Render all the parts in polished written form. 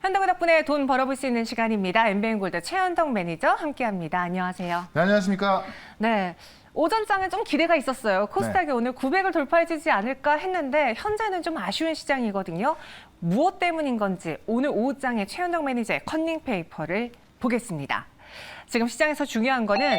현덕 덕분에 돈 벌어볼 수 있는 시간입니다. 엠비엔골드 최현덕 매니저 함께합니다. 안녕하세요. 네, 안녕하십니까? 네. 오전장에 좀 기대가 있었어요. 코스닥이 오늘 900을 돌파해주지 않을까 했는데 현재는 좀 아쉬운 시장이거든요. 무엇 때문인 건지 오늘 오후장에 최현덕 매니저의 컨닝페이퍼를 보겠습니다. 지금 시장에서 중요한 거는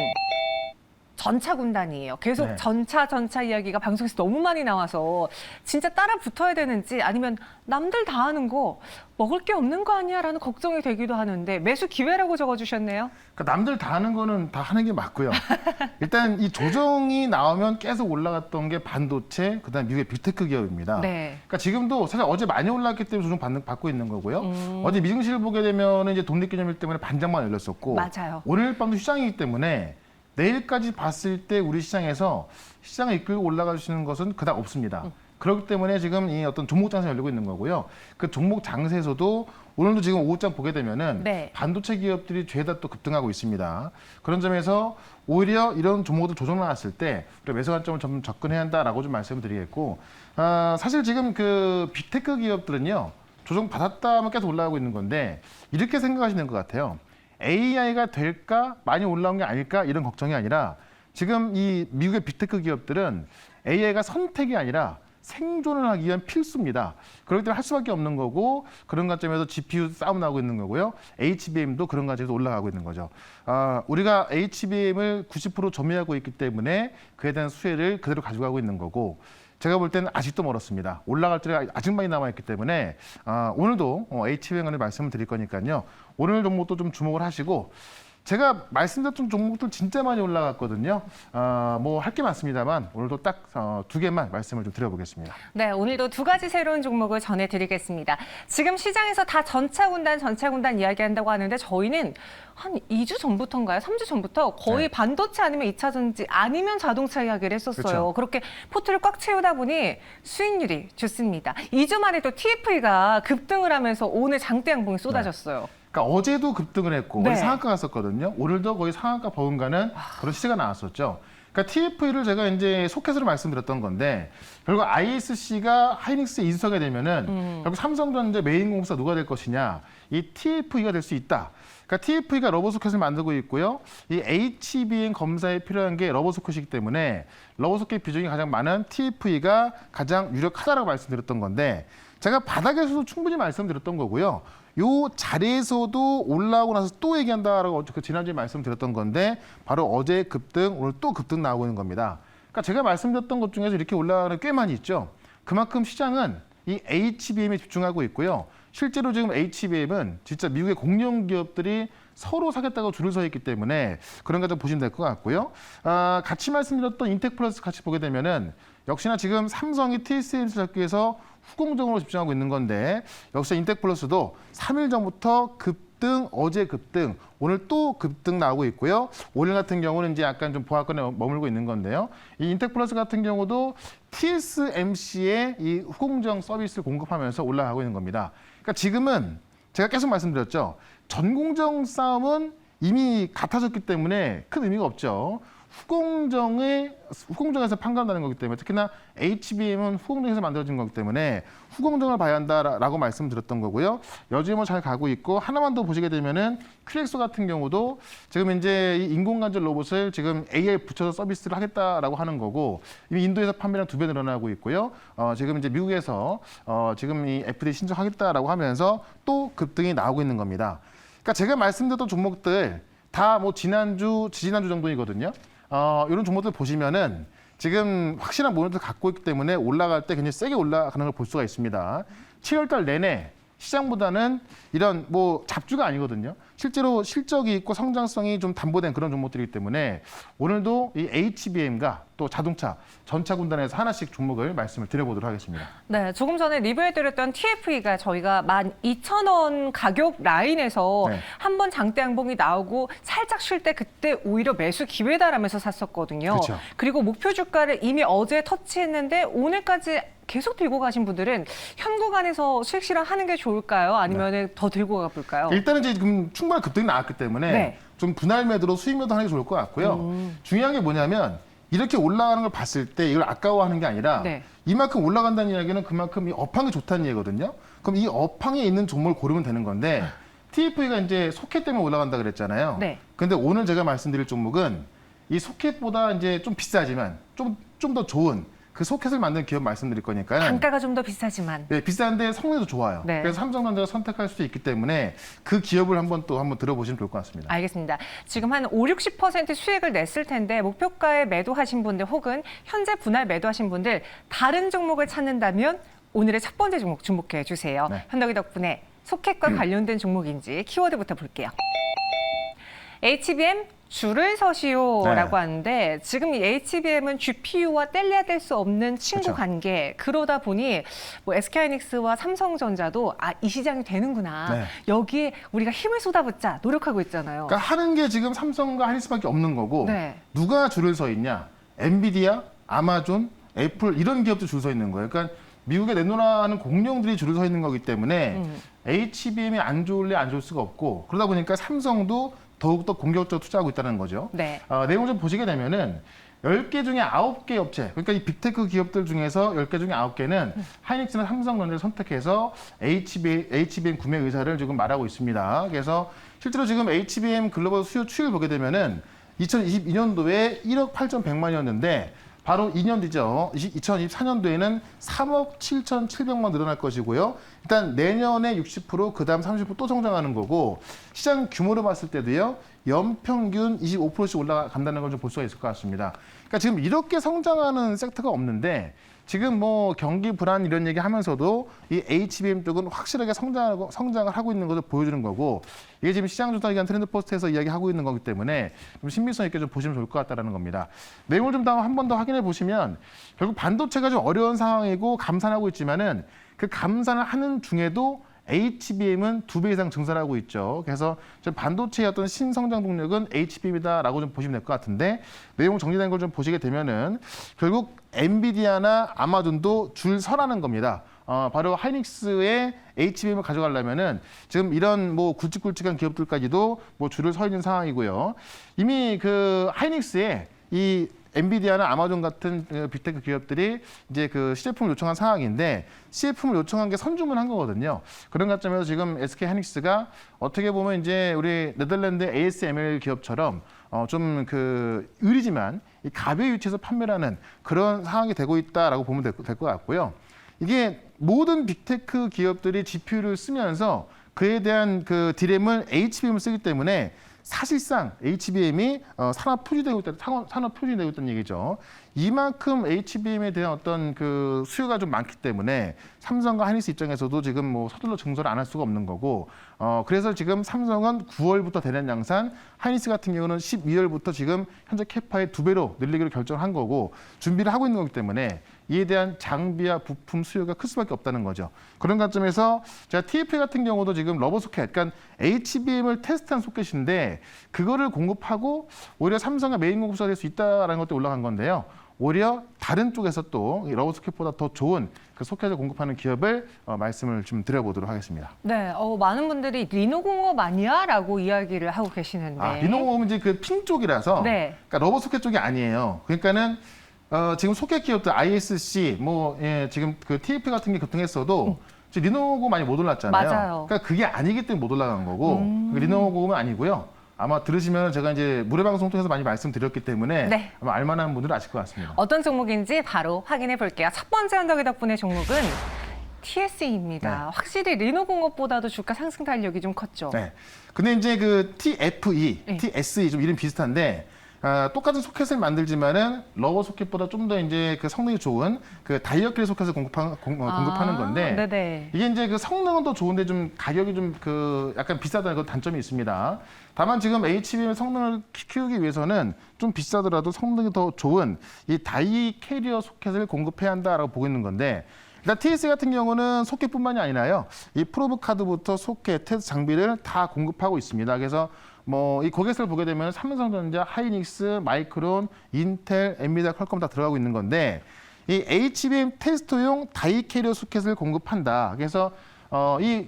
전차 군단이에요. 계속 네. 전차 이야기가 방송에서 너무 많이 나와서 진짜 따라 붙어야 되는지 아니면 남들 다 하는 거 먹을 게 없는 거 아니야? 라는 걱정이 되기도 하는데 매수 기회라고 적어주셨네요. 그러니까 남들 다 하는 거는 다 하는 게 맞고요. 일단 이 조정이 나오면 계속 올라갔던 게 반도체, 그다음 미국의 빅테크 기업입니다. 네. 그러니까 지금도 사실 어제 많이 올랐기 때문에 조정 받고 있는 거고요. 어제 미증시를 보게 되면 이제 독립기념일 때문에 반장만 열렸었고, 맞아요. 오늘 밤도 시장이기 때문에 내일까지 봤을 때 우리 시장에서 시장을 이끌고 올라갈 수 있는 것은 그닥 없습니다. 그렇기 때문에 지금 이 어떤 종목 장세 열리고 있는 거고요. 그 종목 장세에서도 오늘도 지금 오후장 보게 되면은 네. 반도체 기업들이 죄다 또 급등하고 있습니다. 그런 점에서 오히려 이런 종목들 조정 나왔을 때 우리가 매수 관점을 좀 접근해야 한다라고 좀 말씀을 드리겠고, 사실 지금 그 빅테크 기업들은요 조정 받았다 하면 계속 올라가고 있는 건데 이렇게 생각하시는 것 같아요. AI가 될까 많이 올라온 게 아닐까 이런 걱정이 아니라 지금 이 미국의 빅테크 기업들은 AI가 선택이 아니라 생존을 하기 위한 필수입니다. 그렇기 때문에 할 수밖에 없는 거고 그런 관점에서 GPU 싸움 나오고 있는 거고요. HBM도 그런 관점에서 올라가고 있는 거죠. 우리가 HBM을 90% 점유하고 있기 때문에 그에 대한 수혜를 그대로 가져가고 있는 거고 제가 볼 때는 아직도 멀었습니다. 올라갈 때가 아직 많이 남아있기 때문에 오늘도 HBM 관련 말씀을 드릴 거니까요. 오늘 종목도 좀 주목을 하시고 제가 말씀드렸던 종목들 진짜 많이 올라갔거든요. 뭐 할 게 많습니다만 오늘도 딱 두 개만 말씀을 좀 드려보겠습니다. 네, 오늘도 두 가지 새로운 종목을 전해드리겠습니다. 지금 시장에서 다 전차 군단 이야기한다고 하는데 저희는 한 2주 전부터인가요? 3주 전부터 거의 네. 반도체 아니면 2차 전지 아니면 자동차 이야기를 했었어요. 그렇죠. 그렇게 포트를 꽉 채우다 보니 수익률이 좋습니다. 2주 만에 또 TFE가 급등을 하면서 오늘 장대 양봉이 쏟아졌어요. 그러니까 어제도 급등을 했고 네. 어제 상한가 갔었거든요. 오늘도 거의 상한가 버금가는 그런 시세가 나왔었죠. 그러니까 TFE를 제가 이제 소켓으로 말씀드렸던 건데 결국 ISC가 하이닉스에 인수하게 되면은 결국 삼성전자 메인 공사 누가 될 것이냐 이 TFE가 될 수 있다. 그러니까 TFE가 러버 소켓을 만들고 있고요. 이 HBM 검사에 필요한 게 러버 소켓이기 때문에 러버 소켓 비중이 가장 많은 TFE가 가장 유력하다라고 말씀드렸던 건데 제가 바닥에서도 충분히 말씀드렸던 거고요. 요 자리에서도 올라오고 나서 또 얘기한다라고 지난주에 말씀드렸던 건데 바로 어제 급등, 오늘 또 급등 나오고 있는 겁니다. 그러니까 제가 말씀드렸던 것 중에서 이렇게 올라가는 게 꽤 많이 있죠. 그만큼 시장은 이 HBM에 집중하고 있고요. 실제로 지금 HBM은 진짜 미국의 공룡 기업들이 서로 사겠다고 줄을 서 있기 때문에 그런 거 좀 보시면 될 것 같고요. 같이 말씀드렸던 인텍플러스 같이 보게 되면은 역시나 지금 삼성이 TSMC 잡기 위해서 후공정으로 집중하고 있는 건데 역시 인텍플러스도 3일 전부터 급등, 어제 급등, 오늘 또 급등 나오고 있고요. 오늘 같은 경우는 이제 약간 좀 보합권에 머물고 있는 건데요. 이 인텍플러스 같은 경우도 TSMC의 이 후공정 서비스를 공급하면서 올라가고 있는 겁니다. 그러니까 지금은 제가 계속 말씀드렸죠. 전공정 싸움은 이미 같아졌기 때문에 큰 의미가 없죠. 후공정에서 판가름나는 거기 때문에 특히나 HBM은 후공정에서 만들어진 거기 때문에 후공정을 봐야 한다라고 말씀드렸던 거고요. 여지뭐 잘 가고 있고 하나만 더 보시게 되면은 큐렉소 같은 경우도 지금 이제 이 인공관절 로봇을 지금 AI 붙여서 서비스를 하겠다라고 하는 거고 이미 인도에서 판매량 2배 늘어나고 있고요. 지금 이제 미국에서 지금 이 FDA 신청하겠다라고 하면서 또 급등이 나오고 있는 겁니다. 그러니까 제가 말씀드렸던 종목들 다 뭐 지난주, 지지난주 정도이거든요. 이런 종목들 보시면은 지금 확실한 모멘텀을 갖고 있기 때문에 올라갈 때 굉장히 세게 올라가는 걸 볼 수가 있습니다. 7월달 내내 시장보다는 이런 뭐 잡주가 아니거든요. 실제로 실적이 있고 성장성이 좀 담보된 그런 종목들이기 때문에 오늘도 이 HBM과 또 자동차, 전차 군단에서 하나씩 종목을 말씀을 드려보도록 하겠습니다. 네, 조금 전에 리뷰해드렸던 TFE가 저희가 12,000원 가격 라인에서 네. 한번 장대 양봉이 나오고 살짝 쉴 때 그때 오히려 매수 기회다라면서 샀었거든요. 그렇죠. 그리고 목표 주가를 이미 어제 터치했는데 오늘까지 계속 들고 가신 분들은 현 구간에서 수익 실현하는 게 좋을까요? 아니면 더 들고 가볼까요? 일단은 이제 지금 충분한 급등이 나왔기 때문에 네. 좀 분할 매도로 수익 매도 하는 게 좋을 것 같고요. 중요한 게 뭐냐면 이렇게 올라가는 걸 봤을 때 이걸 아까워하는 게 아니라 네. 이만큼 올라간다는 이야기는 그만큼 이 업황이 좋다는 얘기거든요. 그럼 이 업황에 있는 종목을 고르면 되는 건데 TF가 이제 소켓 때문에 올라간다 그랬잖아요. 네. 근데 오늘 제가 말씀드릴 종목은 이 소켓보다 이제 좀 비싸지만 좀 더 좋은 그 소켓을 만든 기업 말씀드릴 거니까요. 단가가 좀 더 비싸지만. 네, 비싼데 성능도 좋아요. 네. 그래서 삼성전자가 선택할 수 있기 때문에 그 기업을 한번 들어보시면 좋을 것 같습니다. 알겠습니다. 지금 한 5, 60% 수익을 냈을 텐데 목표가에 매도하신 분들 혹은 현재 분할 매도하신 분들 다른 종목을 찾는다면 오늘의 첫 번째 종목 주목해 주세요. 네. 현덕이 덕분에 소켓과 관련된 종목인지 키워드부터 볼게요. HBM 줄을 서시오라고 네. 하는데 지금 이 HBM은 GPU와 뗄래야 뗄 수 없는 친구 그렇죠. 관계. 그러다 보니 뭐 SK하이닉스와 삼성전자도 이 시장이 되는구나. 네. 여기에 우리가 힘을 쏟아붓자 노력하고 있잖아요. 그러니까 하는 게 지금 삼성과 하이닉스밖에 없는 거고 네. 누가 줄을 서 있냐? 엔비디아, 아마존, 애플 이런 기업들 줄 서 있는 거예요. 그러니까 미국에 내놓으라는 공룡들이 줄을 서 있는 거기 때문에 HBM이 안 좋을래 안 좋을 수가 없고 그러다 보니까 삼성도 더욱더 공격적으로 투자하고 있다는 거죠. 네. 내용을 좀 보시게 되면은 10개 중에 9개 업체, 그러니까 이 빅테크 기업들 중에서 10개 중에 9개는 하이닉스나 삼성전자를 선택해서 HBM 구매 의사를 지금 말하고 있습니다. 그래서 실제로 지금 HBM 글로벌 수요 추이를 보게 되면은 2022년도에 1억 8,100만이었는데 바로 2년 뒤죠. 2024년도에는 3억 7,700만 늘어날 것이고요. 일단 내년에 60%, 그다음 30%또 성장하는 거고 시장 규모로 봤을 때도요. 연평균 25%씩 올라간다는 걸 좀 볼 수가 있을 것 같습니다. 그러니까 지금 이렇게 성장하는 섹터가 없는데 지금 뭐 경기 불안 이런 얘기 하면서도 이 HBM 쪽은 확실하게 성장을 하고 있는 것을 보여주는 거고 이게 지금 시장 조사 기관 트렌드 포스트에서 이야기하고 있는 거기 때문에 좀 신빙성 있게 좀 보시면 좋을 것 같다는 겁니다. 내용을 좀 한 번 더 확인해 보시면 결국 반도체가 좀 어려운 상황이고 감산하고 있지만은 그 감산을 하는 중에도 HBM은 2배 이상 증설하고 있죠. 그래서 반도체의 어떤 신성장 동력은 HBM이다라고 좀 보시면 될 것 같은데 내용 정리된 걸 좀 보시게 되면은 결국 엔비디아나 아마존도 줄 서라는 겁니다. 바로 하이닉스의 HBM을 가져가려면은 지금 이런 뭐 굵직굵직한 기업들까지도 뭐 줄을 서 있는 상황이고요. 이미 그 하이닉스에 이 엔비디아나 아마존 같은 빅테크 기업들이 이제 그 시제품을 요청한 상황인데 시제품을 요청한 게 선주문한 거거든요. 그런 관점에서 지금 SK 하이닉스가 어떻게 보면 이제 우리 네덜란드 ASML 기업처럼 좀 그 의리지만 이 갑의 위치에서 판매를 하는 그런 상황이 되고 있다라고 보면 될 것 같고요. 이게 모든 빅테크 기업들이 GPU를 쓰면서 그에 대한 그 디램을 HBM을 쓰기 때문에 사실상 HBM이 산업 표준되고 있다는 얘기죠. 이만큼 HBM에 대한 어떤 그 수요가 좀 많기 때문에 삼성과 하이닉스 입장에서도 지금 뭐 서둘러 증설을 안 할 수가 없는 거고 그래서 지금 삼성은 9월부터 대량 양산, 하이닉스 같은 경우는 12월부터 지금 현재 캐파의 2배로 늘리기로 결정한 거고 준비를 하고 있는 거기 때문에 이에 대한 장비와 부품 수요가 클 수밖에 없다는 거죠. 그런 관점에서 제가 TFA 같은 경우도 지금 러버 소켓, 그러니까 HBM을 테스트한 소켓인데 그거를 공급하고 오히려 삼성의 메인 공급사가 될 수 있다는 것도 올라간 건데요. 오히려 다른 쪽에서 또 러버 소켓보다 더 좋은 그 소켓을 공급하는 기업을 말씀을 좀 드려보도록 하겠습니다. 네, 많은 분들이 리노공업 아니야? 라고 이야기를 하고 계시는데. 리노공업은 이제 그 핀 쪽이라서 네. 그러니까 러버 소켓 쪽이 아니에요. 그러니까는 지금 소켓 기업들 ISC 지금 그 TF 같은 게 급등했어도 지금 리노고 많이 못 올랐잖아요. 맞아요. 그러니까 그게 아니기 때문에 못 올라간 거고 리노고는 아니고요. 아마 들으시면 제가 이제 무료 방송 통해서 많이 말씀드렸기 때문에 네. 아마 알만한 분들은 아실 것 같습니다. 어떤 종목인지 바로 확인해 볼게요. 첫 번째 언덕이 덕분에 종목은 TSE입니다. 네. 확실히 리노공업보다도 주가 상승 탄력이 좀 컸죠. 네. 근데 이제 그 TFE, 네. TSE 좀 이름 비슷한데 똑같은 소켓을 만들지만은 러버 소켓보다 좀 더 이제 그 성능이 좋은 그 다이어트 소켓을 공급하는 건데 네네. 이게 이제 그 성능은 더 좋은데 좀 가격이 좀 그 약간 비싸다는 그런 단점이 있습니다. 다만 지금 HBM 성능을 키우기 위해서는 좀 비싸더라도 성능이 더 좋은 이 다이 캐리어 소켓을 공급해야 한다라고 보고 있는 건데 일단 TS 같은 경우는 소켓뿐만이 아니라요. 이 프로브 카드부터 소켓, 테스트 장비를 다 공급하고 있습니다. 그래서 뭐 이 고객사를 보게 되면 삼성전자, 하이닉스, 마이크론, 인텔, 엔비디아, 퀄컴 다 들어가고 있는 건데 이 HBM 테스트용 다이 캐리어 소켓을 공급한다. 그래서 이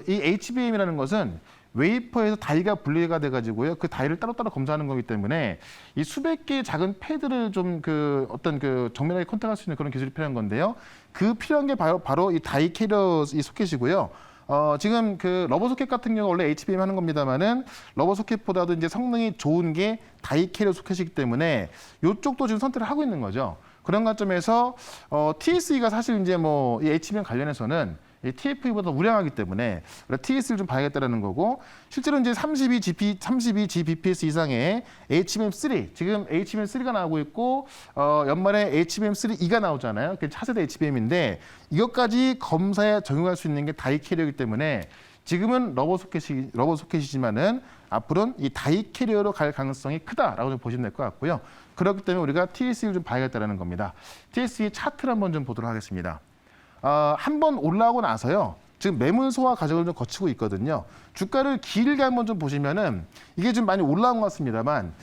HBM이라는 것은 웨이퍼에서 다이가 분리가 돼가지고요. 그 다이를 따로따로 검사하는 거기 때문에 이 수백 개의 작은 패드를 좀 어떤 정밀하게 컨택할 수 있는 그런 기술이 필요한 건데요. 그 필요한 게 바로 이 다이 캐리어 이 소켓이고요. 지금 러버 소켓 같은 경우 원래 HBM 하는 겁니다만은 러버 소켓보다도 이제 성능이 좋은 게 다이 캐리어 소켓이기 때문에 이쪽도 지금 선택을 하고 있는 거죠. 그런 관점에서 TSE가 사실 이제 이 HBM 관련해서는 이 TFE보다 우량하기 때문에 TS를 좀 봐야겠다라는 거고, 실제로 이제 32Gbps 이상의 HBM3, 지금 HBM3가 나오고 있고 연말에 HBM3E가 나오잖아요. 그게 차세대 HBM인데 이것까지 검사에 적용할 수 있는 게 다이 캐리어이기 때문에 지금은 러버 소켓이지만은 앞으로는 이 다이 캐리어로 갈 가능성이 크다라고 좀 보시면 될 것 같고요. 그렇기 때문에 우리가 TSE를 좀 봐야겠다라는 겁니다. TSE 차트를 한번 좀 보도록 하겠습니다. 한번 올라오고 나서요. 지금 매물 소화 과정을 좀 거치고 있거든요. 주가를 길게 한번 좀 보시면은 이게 좀 많이 올라온 것 같습니다만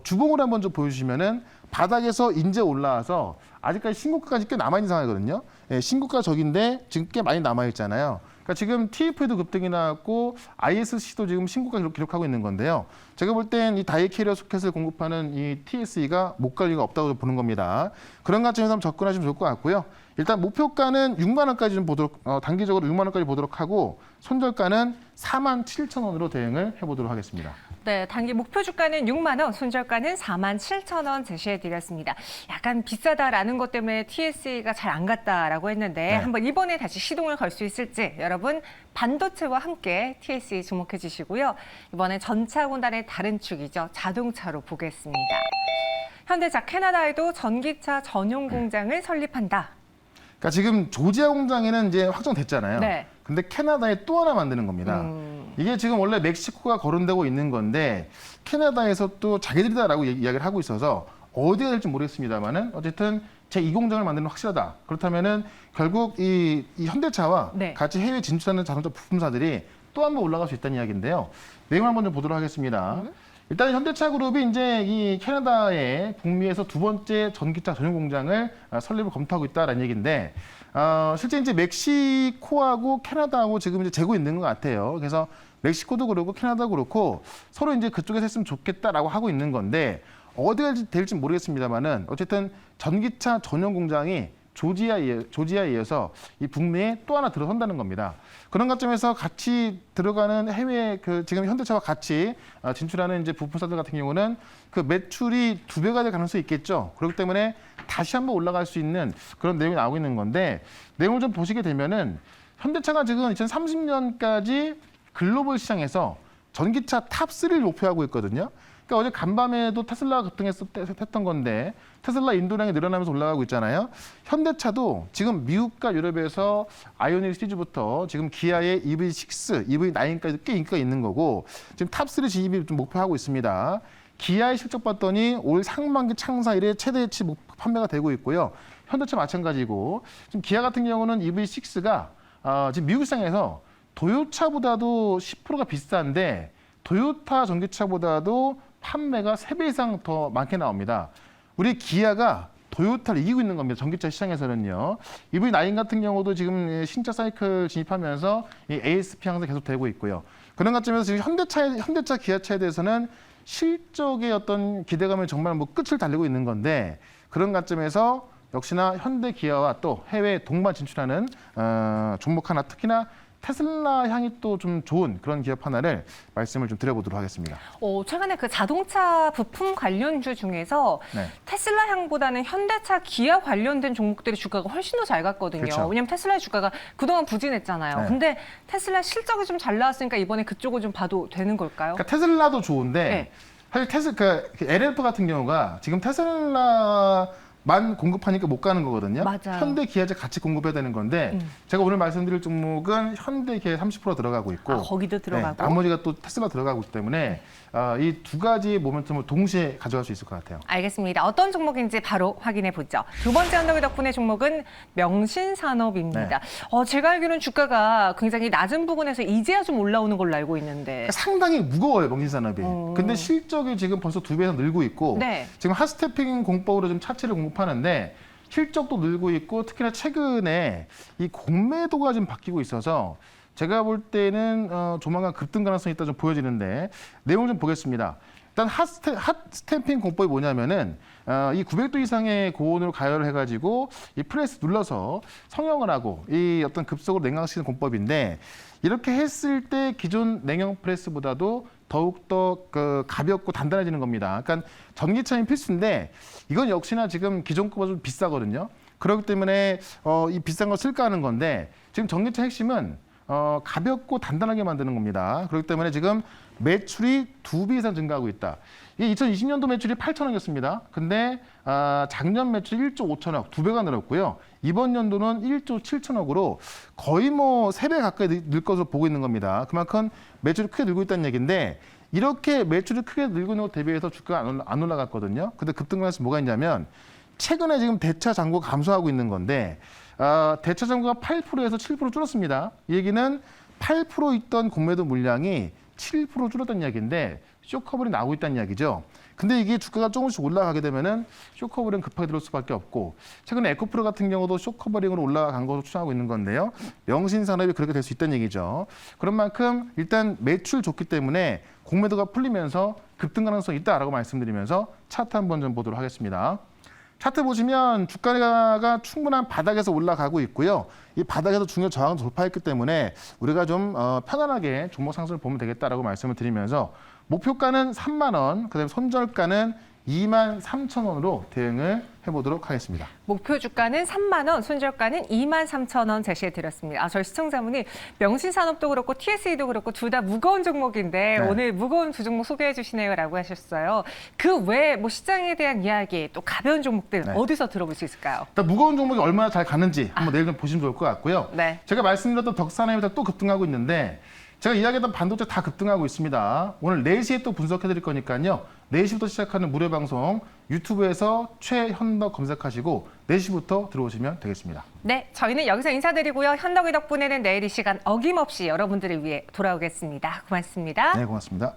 주봉을 한번 좀 보여주시면은 바닥에서 이제 올라와서 아직까지 신고가까지 꽤 남아있는 상황이거든요. 예, 신고가 저긴데 지금 꽤 많이 남아있잖아요. 그러니까 지금 TF에도 급등이 나왔고 ISC도 지금 신고가 기록하고 있는 건데요. 제가 볼 땐 이 다이 캐리어 소켓을 공급하는 이 TSE가 못 갈 리가 없다고 보는 겁니다. 그런 관점에서 한번 접근하시면 좋을 것 같고요. 일단 목표가는 6만 원까지 좀 보도록 단기적으로 6만 원까지 보도록 하고 손절가는 47,000원으로 대응을 해보도록 하겠습니다. 네, 단기 목표 주가는 6만 원, 손절가는 47,000원 제시해드렸습니다. 약간 비싸다라는 것 때문에 TSE가 잘 안 갔다라고 했는데 네. 한번 이번에 다시 시동을 걸 수 있을지 여러분 반도체와 함께 TSE 주목해 주시고요. 이번에 전차군단의 다른 축이죠. 자동차로 보겠습니다. 현대차 캐나다에도 전기차 전용 공장을 설립한다. 그러니까 지금 조지아 공장에는 이제 확정됐잖아요. 네. 근데 캐나다에 또 하나 만드는 겁니다. 이게 지금 원래 멕시코가 거론되고 있는 건데 캐나다에서 또 자기들이다라고 이야기를 하고 있어서 어디가 될지 모르겠습니다만은 어쨌든 제2공장을 만드는 건 확실하다. 그렇다면은 결국 이 현대차와 네. 같이 해외 진출하는 자동차 부품사들이 또 한 번 올라갈 수 있다는 이야기인데요. 내용을 한번 좀 보도록 하겠습니다. 일단 현대차 그룹이 이제 이 캐나다의 북미에서 두 번째 전기차 전용 공장을 설립을 검토하고 있다라는 얘기인데 실제 이제 멕시코하고 캐나다하고 지금 이제 재고 있는 것 같아요. 그래서 멕시코도 그렇고 캐나다도 그렇고 서로 이제 그쪽에서 했으면 좋겠다라고 하고 있는 건데 어디가 될지 모르겠습니다만은 어쨌든 전기차 전용 공장이 조지아에 이어서 이 북미에 또 하나 들어선다는 겁니다. 그런 관점에서 같이 들어가는 해외 지금 현대차와 같이 진출하는 이제 부품사들 같은 경우는 그 매출이 2배가 될 가능성이 있겠죠. 그렇기 때문에 다시 한번 올라갈 수 있는 그런 내용이 나오고 있는 건데 내용을 좀 보시게 되면은 현대차가 지금 2030년까지 글로벌 시장에서 전기차 탑3를 목표하고 있거든요. 그러니까 어제 간밤에도 테슬라가 급등했던 건데 테슬라 인도량이 늘어나면서 올라가고 있잖아요. 현대차도 지금 미국과 유럽에서 아이오닉 시리즈부터 지금 기아의 EV6, EV9까지 꽤 인기가 있는 거고 지금 탑3 진입이 좀 목표하고 있습니다. 기아의 실적 봤더니 올 상반기 창사 이래 최대치 판매가 되고 있고요. 현대차 마찬가지고 지금 기아 같은 경우는 EV6가 지금 미국 시장에서 도요차보다도 10%가 비싼데 도요타 전기차보다도 판매가 3배 이상 더 많게 나옵니다. 우리 기아가 도요타를 이기고 있는 겁니다. 전기차 시장에서는요. EV9 같은 경우도 지금 신차 사이클 진입하면서 이 ASP 향상 계속되고 있고요. 그런 관점에서 지금 현대차, 기아차에 대해서는 실적의 어떤 기대감을 정말 끝을 달리고 있는 건데 그런 관점에서 역시나 현대 기아와 또 해외 동반 진출하는 종목 하나 특히나 테슬라 향이 또 좀 좋은 그런 기업 하나를 말씀을 좀 드려보도록 하겠습니다. 최근에 그 자동차 부품 관련주 중에서 네. 테슬라 향보다는 현대차, 기아 관련된 종목들의 주가가 훨씬 더 잘 갔거든요. 그렇죠. 왜냐하면 테슬라의 주가가 그동안 부진했잖아요. 네. 근데 테슬라 실적이 좀 잘 나왔으니까 이번에 그쪽을 좀 봐도 되는 걸까요? 그러니까 테슬라도 좋은데 네. 사실 LLF 같은 경우가 지금 테슬라만 공급하니까 못 가는 거거든요. 맞아요. 현대 기아제 같이 공급해야 되는 건데 제가 오늘 말씀드릴 종목은 현대 기아에 30% 들어가고 있고 거기도 들어가고. 네, 나머지가 또 테슬라 들어가고 있기 때문에 이 두 가지의 모멘텀을 동시에 가져갈 수 있을 것 같아요. 알겠습니다. 어떤 종목인지 바로 확인해 보죠. 두 번째 언덕의 덕분에 종목은 명신산업입니다. 네. 제가 알기로는 주가가 굉장히 낮은 부근에서 이제야 좀 올라오는 걸로 알고 있는데. 그러니까 상당히 무거워요, 명신산업이. 근데 실적이 지금 벌써 2배 이상 늘고 있고 네. 지금 핫스태핑 공법으로 좀 차체를 공급하는데 실적도 늘고 있고 특히나 최근에 이 공매도가 좀 바뀌고 있어서 제가 볼 때는 조만간 급등 가능성이 있다 좀 보여지는데 내용을 좀 보겠습니다. 일단 핫 스탬핑 공법이 뭐냐면은 이 900도 이상의 고온으로 가열을 해가지고 이 프레스 눌러서 성형을 하고 이 어떤 급속으로 냉각시키는 공법인데 이렇게 했을 때 기존 냉형 프레스보다도 더욱더 가볍고 단단해지는 겁니다. 그러니까 전기차는 필수인데 이건 역시나 지금 기존 거보다 좀 비싸거든요. 그렇기 때문에 이 비싼 걸 쓸까 하는 건데 지금 전기차 핵심은 가볍고 단단하게 만드는 겁니다. 그렇기 때문에 지금 매출이 2배 이상 증가하고 있다. 이게 2020년도 매출이 8천억이었습니다. 근데 작년 매출 1조 5천억, 2배가 늘었고요. 이번 연도는 1조 7천억으로 거의 뭐 3배 가까이 늘 것으로 보고 있는 겁니다. 그만큼 매출이 크게 늘고 있다는 얘기인데 이렇게 매출이 크게 늘고 있는 것 대비해서 주가가 안 올라갔거든요. 근데 급등하면서 뭐가 있냐면 최근에 지금 대차 잔고가 감소하고 있는 건데 대차 잔고가 8%에서 7% 줄었습니다. 이 얘기는 8% 있던 공매도 물량이 7% 줄었다는 이야기인데 쇼커버링 나오고 있다는 이야기죠. 근데 이게 주가가 조금씩 올라가게 되면은 쇼커버링 급하게 들어올 수밖에 없고 최근에 에코프로 같은 경우도 쇼커버링으로 올라간 것으로 추정하고 있는 건데요. 명신산업이 그렇게 될 수 있다는 얘기죠. 그런 만큼 일단 매출 좋기 때문에 공매도가 풀리면서 급등 가능성이 있다라고 말씀드리면서 차트 한번 좀 보도록 하겠습니다. 차트 보시면 주가가 충분한 바닥에서 올라가고 있고요. 이 바닥에서 중요 저항을 돌파했기 때문에 우리가 좀 편안하게 종목 상승을 보면 되겠다라고 말씀을 드리면서 목표가는 3만 원, 그다음에 손절가는 2만 3천 원으로 대응을 해보도록 하겠습니다. 목표 주가는 3만 원, 손절가는 2만 3천 원 제시해드렸습니다. 저희 시청자분이 명신산업도 그렇고 TSE도 그렇고 둘 다 무거운 종목인데 네. 오늘 무거운 두 종목 소개해 주시네요라고 하셨어요. 그 외에 뭐 시장에 대한 이야기 또 가벼운 종목들 네. 어디서 들어볼 수 있을까요? 일단 무거운 종목이 얼마나 잘 가는지 한번 내일 좀 보시면 좋을 것 같고요. 네. 제가 말씀드렸던 덕산에이다 또 급등하고 있는데 제가 이야기했던 반도체 다 급등하고 있습니다. 오늘 4시에 또 분석해 드릴 거니까요. 4시부터 시작하는 무료 방송 유튜브에서 최현덕 검색하시고 4시부터 들어오시면 되겠습니다. 네, 저희는 여기서 인사드리고요. 현덕이 덕분에는 내일 이 시간 어김없이 여러분들을 위해 돌아오겠습니다. 고맙습니다. 네, 고맙습니다.